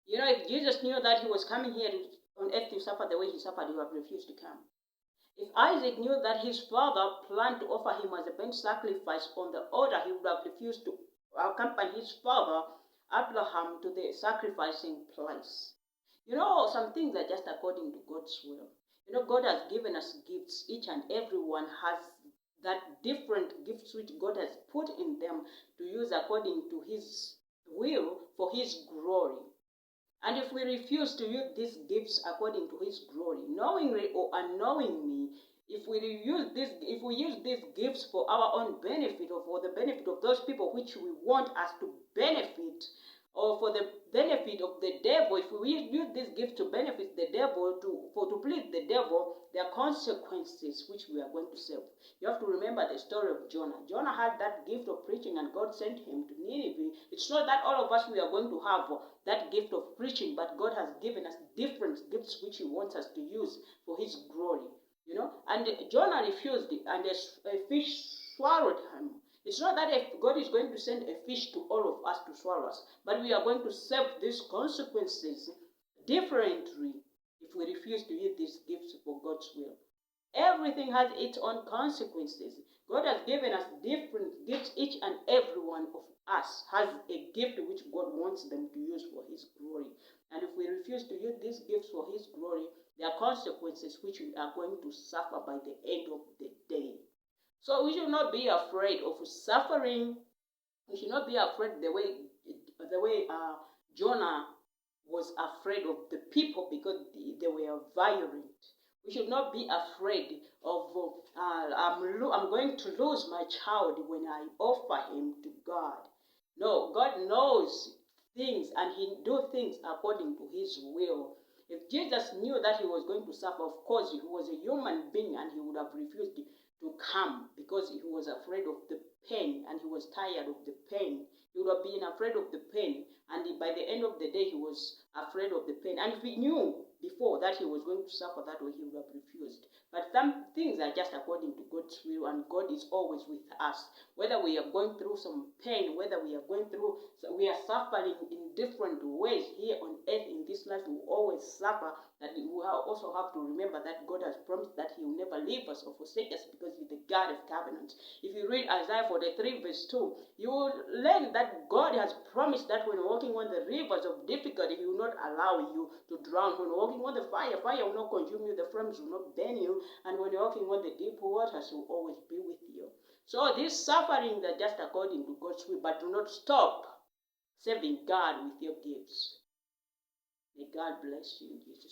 You know, if Jesus knew that he was coming here on earth to suffer the way he suffered, he would have refused to come. If Isaac knew that his father planned to offer him as a burnt sacrifice on the altar, he would have refused to accompany his father, Abraham, to the sacrificing place. You know, some things are just according to God's will. You know, God has given us gifts. Each and everyone has that different gifts which God has put in them to use according to his will for his glory. And if we refuse to use these gifts according to his glory, knowingly or unknowingly, if we use these gifts for our own benefit or for the benefit of those people which we want us to benefit, or for the benefit of the devil, if we use these gifts to benefit the devil, to please the devil, there are consequences which we are going to suffer. You have to remember the story of Jonah. Jonah had that gift of preaching and God sent him to Nineveh. It's not that all of us we are going to have that gift of preaching, but God has given us different gifts which he wants us to use for his glory. You know, and Jonah refused it, and a fish swallowed him. It's not that if God is going to send a fish to all of us to swallow us, but we are going to suffer these consequences differently if we refuse to use these gifts for God's will. Everything has its own consequences. God has given us different gifts. Each and every one of us has a gift which God wants them to use for his glory. And if we refuse to use these gifts for his glory, there are consequences which we are going to suffer by the end of the day. So we should not be afraid of suffering. We should not be afraid the way Jonah was afraid of the people because they were violent. We should not be afraid of I'm going to lose my child when I offer him to God. No, God knows things and he do things according to his will. If Jesus knew that he was going to suffer, of course he was a human being and he would have refused to come because he was afraid of the pain and he was tired of the pain. He would have been afraid of the pain, and by the end of the day he was afraid of the pain. And if he knew before that he was going to suffer that way, he would have refused. But some things are just according to God's will, and God is always with us. Whether we are going through some pain, whether we are suffering in different ways here on earth in this life, we always suffer. That we also have to remember that God has promised that he will never leave us or forsake us because he's the God of covenant. If you read Isaiah 43 verse 2, you will learn that God has promised that when walking on the rivers of difficulty, he will not allow you to drown. When walking on the fire will not consume you, the flames will not burn you, and when you're walking on the deep waters, he will always be with you. So these sufferings are just according to God's will, but do not stop serving God with your gifts. May God bless you in Jesus' name.